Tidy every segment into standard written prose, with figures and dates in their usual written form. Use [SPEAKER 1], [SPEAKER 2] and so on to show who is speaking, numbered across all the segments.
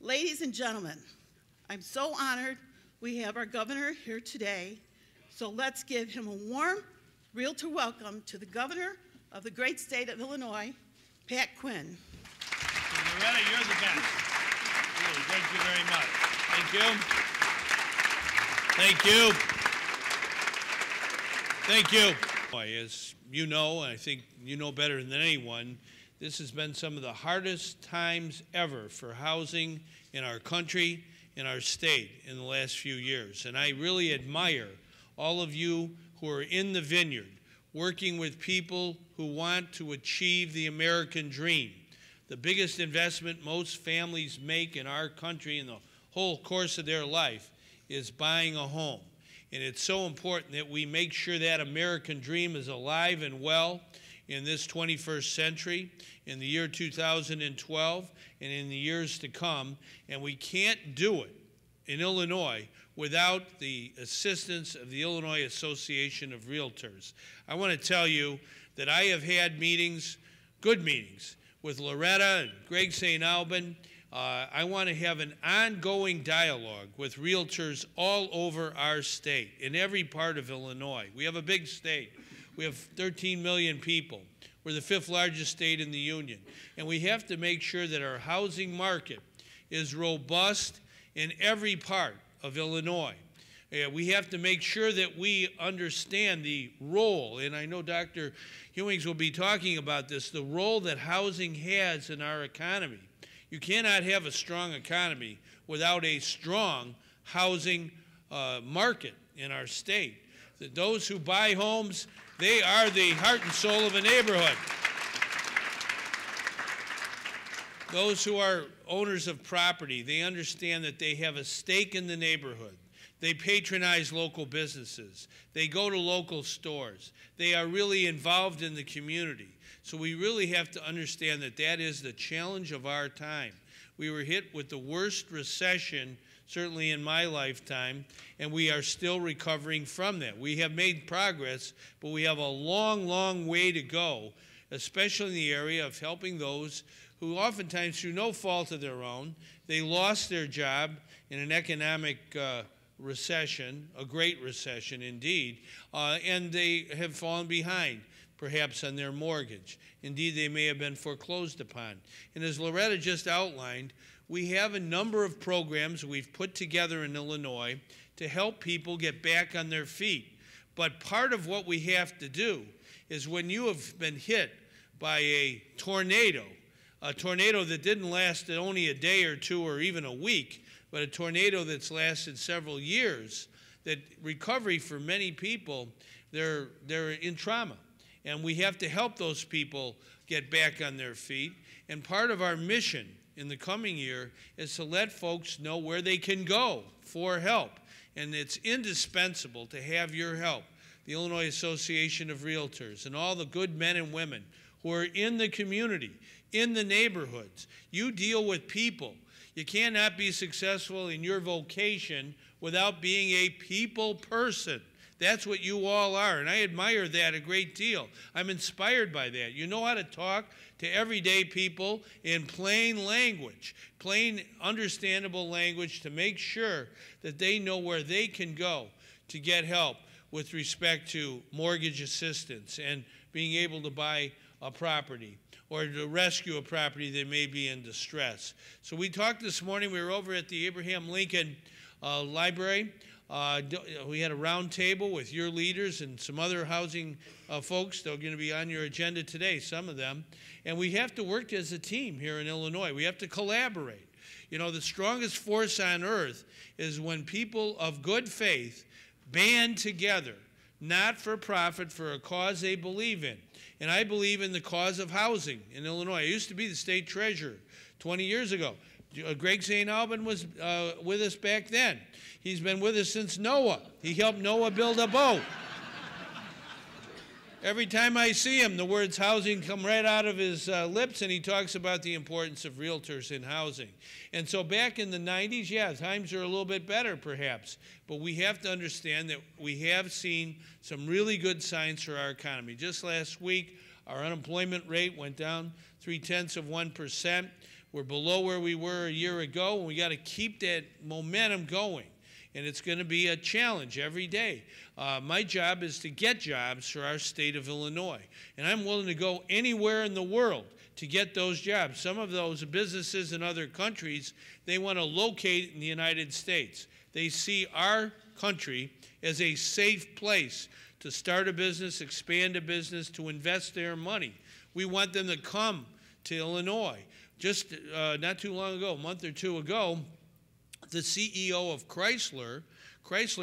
[SPEAKER 1] Ladies and gentlemen, I'm so honored we have our governor here today, so let's give him a warm Realtor welcome to the governor of the great state of Illinois, Pat Quinn.
[SPEAKER 2] Loretta, you're the best. Really, thank you very much. Thank you. Thank you. Thank you. As you know, and I think you know better than anyone, this has been some of the hardest times ever for housing in our country, in our state in the last few years. And I really admire all of you who are in the vineyard, working with people who want to achieve the American dream. The biggest investment most families make in our country in the whole course of their life is buying a home. And it's so important that we make sure that American dream is alive and well in this 21st century, in the year 2012, and in the years to come. And we can't do it in Illinois without the assistance of the Illinois Association of Realtors. I want to tell you that I have had meetings, good meetings, with Loretta and Greg St. Alban. I want to have an ongoing dialogue with realtors all over our state, in every part of Illinois. We have a big state. We have 13 million people. We're the 5th largest state in the union. And we have to make sure that our housing market is robust in every part of Illinois. We have to make sure that we understand the role, and I know Dr. Hewings will be talking about this, the role that housing has in our economy. You cannot have a strong economy without a strong housing market in our state. That those who buy homes, they are the heart and soul of a neighborhood. Those who are owners of property, they understand that they have a stake in the neighborhood. They patronize local businesses. They go to local stores. They are really involved in the community. So we really have to understand that that is the challenge of our time. We were hit with the worst recession, certainly in my lifetime, and we are still recovering from that. We have made progress, but we have a long, long way to go, especially in the area of helping those who oftentimes, through no fault of their own, they lost their job in an economic recession, a great recession indeed, and they have fallen behind, perhaps on their mortgage. Indeed, they may have been foreclosed upon. And as Loretta just outlined, we have a number of programs we've put together in Illinois to help people get back on their feet. But part of what we have to do is when you have been hit by a tornado that didn't last only a day or two or even a week, but a tornado that's lasted several years, that recovery for many people, they're in trauma. And we have to help those people get back on their feet. And part of our mission in the coming year is to let folks know where they can go for help. And it's indispensable to have your help. The Illinois Association of Realtors and all the good men and women who are in the community, in the neighborhoods. You deal with people. You cannot be successful in your vocation without being a people person. That's what you all are, and I admire that a great deal. I'm inspired by that. You know how to talk to everyday people in plain language, plain understandable language, to make sure that they know where they can go to get help with respect to mortgage assistance and being able to buy a property or to rescue a property that may be in distress. So we talked this morning. We were over at the Abraham Lincoln Library. We had a round table with your leaders and some other housing folks. They're going to be on your agenda today, some of them. And we have to work as a team here in Illinois. We have to collaborate. You know, the strongest force on earth is when people of good faith band together, not for profit, for a cause they believe in. And I believe in the cause of housing in Illinois. I used to be the state treasurer 20 years ago. Greg St. Alban was with us back then. He's been with us since Noah. He helped Noah build a boat. Every time I see him, the words housing come right out of his lips, and he talks about the importance of realtors in housing. And so back in the 90s, yeah, times are a little bit better perhaps, but we have to understand that we have seen some really good signs for our economy. Just last week, our unemployment rate went down 0.3%. We're below where we were a year ago, and we got to keep that momentum going. And it's going to be a challenge every day. My job is to get jobs for our state of Illinois. And I'm willing to go anywhere in the world to get those jobs. Some of those businesses in other countries, they want to locate in the United States. They see our country as a safe place to start a business, expand a business, to invest their money. We want them to come to Illinois. Just not too long ago, a month or two ago, the CEO of Chrysler,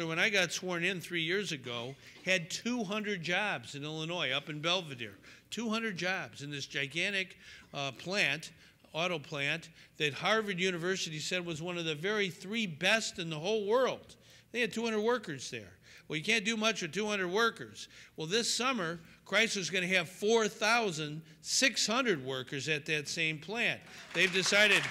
[SPEAKER 2] when I got sworn in 3 years ago, had 200 jobs in Illinois, up in Belvedere. 200 jobs in this gigantic auto plant, that Harvard University said was one of the very 3 best in the whole world. They had 200 workers there. Well, you can't do much with 200 workers. Well, this summer, Chrysler's going to have 4,600 workers at that same plant. They've decided.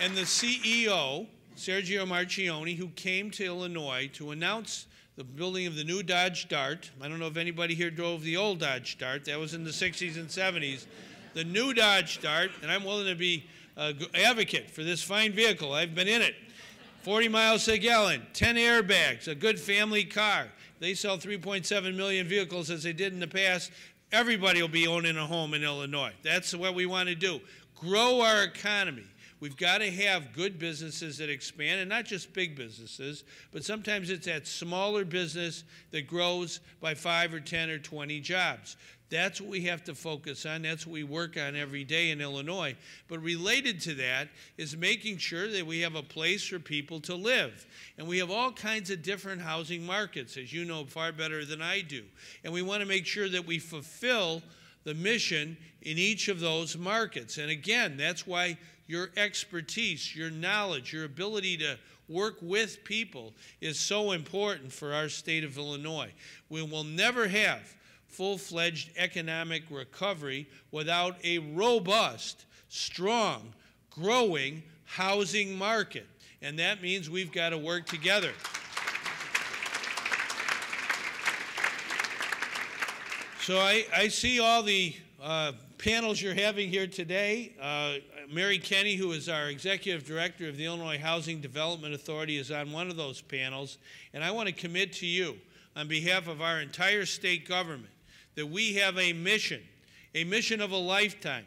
[SPEAKER 2] And the CEO, Sergio Marchione, who came to Illinois to announce the building of the new Dodge Dart. I don't know if anybody here drove the old Dodge Dart. That was in the 60s and 70s. The new Dodge Dart, and I'm willing to be an advocate for this fine vehicle. I've been in it. 40 miles a gallon, 10 airbags, a good family car. They sell 3.7 million vehicles as they did in the past. Everybody will be owning a home in Illinois. That's what we want to do. Grow our economy. We've got to have good businesses that expand, and not just big businesses, but sometimes it's that smaller business that grows by 5 or 10 or 20 jobs. That's what we have to focus on. That's what we work on every day in Illinois. But related to that is making sure that we have a place for people to live. And we have all kinds of different housing markets, as you know far better than I do. And we want to make sure that we fulfill the mission in each of those markets. And again, that's why your expertise, your knowledge, your ability to work with people is so important for our state of Illinois. We will never have full-fledged economic recovery without a robust, strong, growing housing market. And that means we've got to work together. So I see all the panels you're having here today. Mary Kenny, who is our Executive Director of the Illinois Housing Development Authority, is on one of those panels. And I want to commit to you, on behalf of our entire state government, that we have a mission of a lifetime.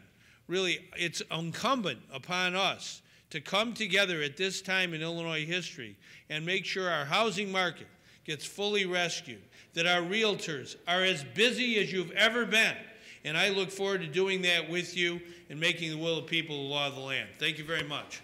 [SPEAKER 2] Really, it's incumbent upon us to come together at this time in Illinois history and make sure our housing market gets fully rescued, that our realtors are as busy as you've ever been. And I look forward to doing that with you and making the will of the people the law of the land. Thank you very much.